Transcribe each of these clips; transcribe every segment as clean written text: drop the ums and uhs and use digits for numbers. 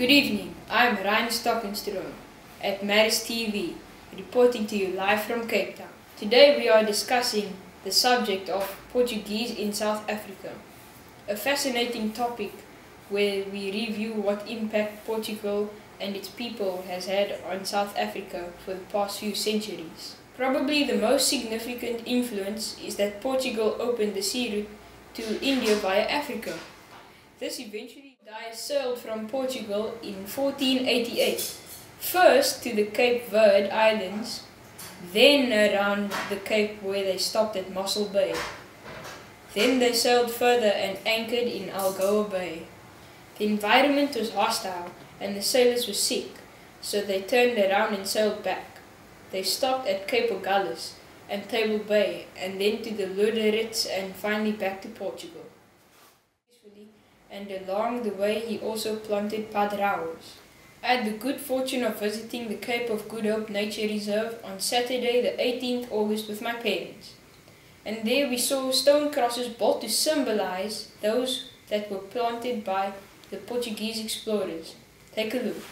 Good evening, I'm Ryan Stockenstroom at Maris TV, reporting to you live from Cape Town. Today we are discussing the subject of Portuguese in South Africa, a fascinating topic where we review what impact Portugal and its people has had on South Africa for the past few centuries. Probably the most significant influence is that Portugal opened the sea route to India via Africa. This eventually sailed from Portugal in 1488, first to the Cape Verde Islands, then around the Cape where they stopped at Mossel Bay. Then they sailed further and anchored in Algoa Bay. The environment was hostile and the sailors were sick, so they turned around and sailed back. They stopped at Cape Agulhas and Table Bay, and then to the Loderites and finally back to Portugal. And along the way he also planted padraos. I had the good fortune of visiting the Cape of Good Hope Nature Reserve on Saturday the 18th August with my parents. And there we saw stone crosses built to symbolize those that were planted by the Portuguese explorers. Take a look.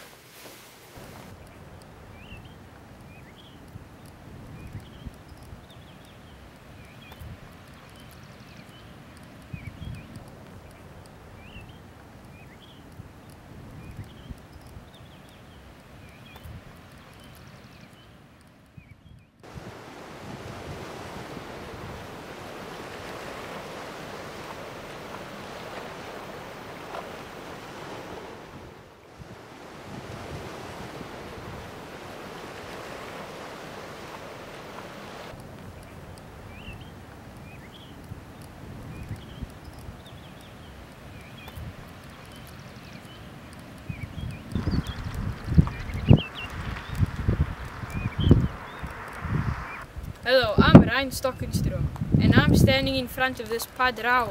Hello, I'm Ryan Stockenstroom, and I'm standing in front of this padrao,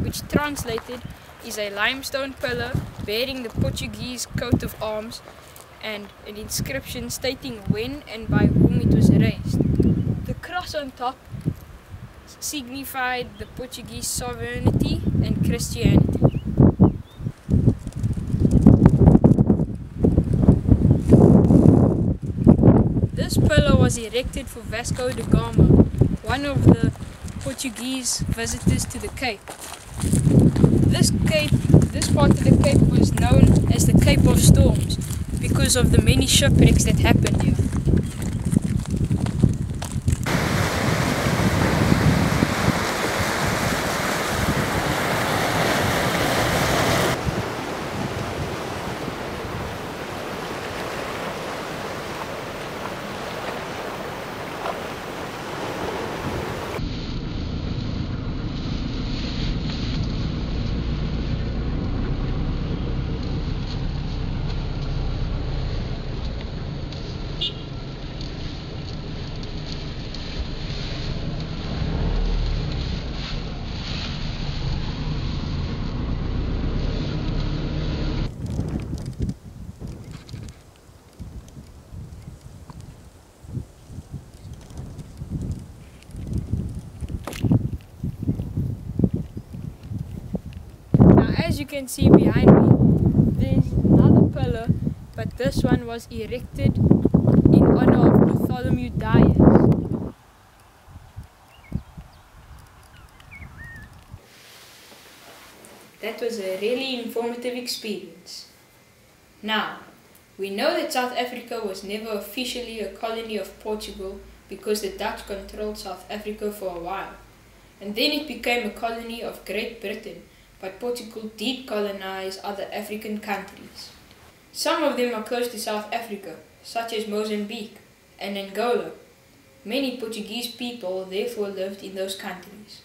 which translated is a limestone pillar bearing the Portuguese coat of arms and an inscription stating when and by whom it was raised. The cross on top signified the Portuguese sovereignty and Christianity. This pillar was erected for Vasco da Gama, one of the Portuguese visitors to the Cape. This part of the Cape was known as the Cape of Storms because of the many shipwrecks that happened here. As you can see behind me, there's another pillar, but this one was erected in honor of Bartholomew Dias. That was a really informative experience. Now, we know that South Africa was never officially a colony of Portugal because the Dutch controlled South Africa for a while, and then it became a colony of Great Britain. But Portugal did colonize other African countries. Some of them are close to South Africa, such as Mozambique and Angola. Many Portuguese people therefore lived in those countries.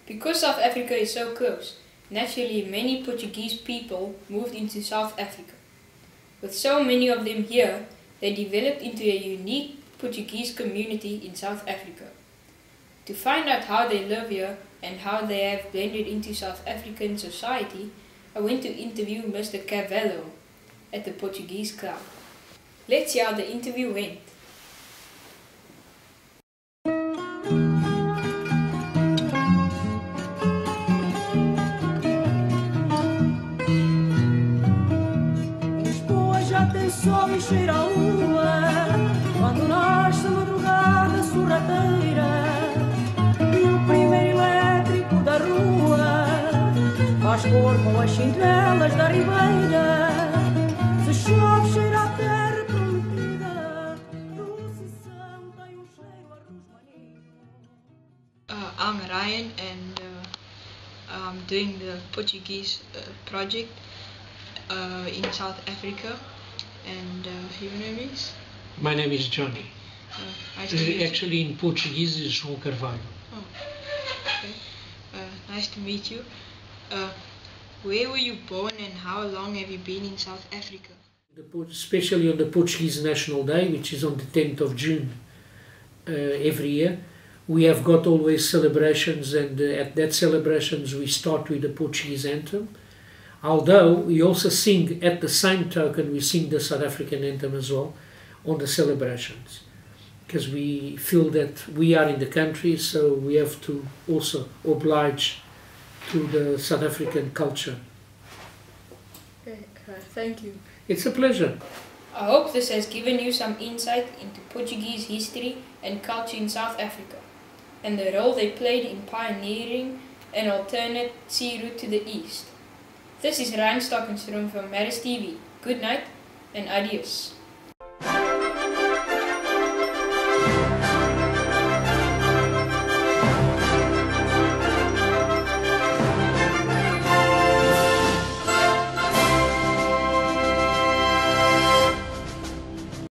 Because South Africa is so close, naturally many Portuguese people moved into South Africa. With so many of them here, they developed into a unique Portuguese community in South Africa. To find out how they live here and how they have blended into South African society, I went to interview Mr. Cavallo at the Portuguese Club. Let's see how the interview went. nasce sol e cheira a lua, quando nasce a madrugada sorrateira, e o primeiro elétrico da rua faz cor com as chintelas da ribeira. Se chove cheira a terra prometida, procissão tem cheiro a rosmaninho. I'm Ryan and I'm doing the Portuguese project in South Africa. And your name is? My name is Johnny. Nice to meet you. Actually, in Portuguese, is João Carvalho. Oh, okay. Nice to meet you. Where were you born and how long have you been in South Africa? Especially on the Portuguese National Day, which is on the 10th of June every year. We have got always celebrations, and at that celebrations we start with the Portuguese anthem. Although we also sing, at the same token, we sing the South African anthem as well on the celebrations, because we feel that we are in the country, so we have to also oblige to the South African culture. Okay, thank you. It's a pleasure. I hope this has given you some insight into Portuguese history and culture in South Africa, and the role they played in pioneering an alternate sea route to the east. This is Ryan Stockenstroom from Maris TV. Good night and adios.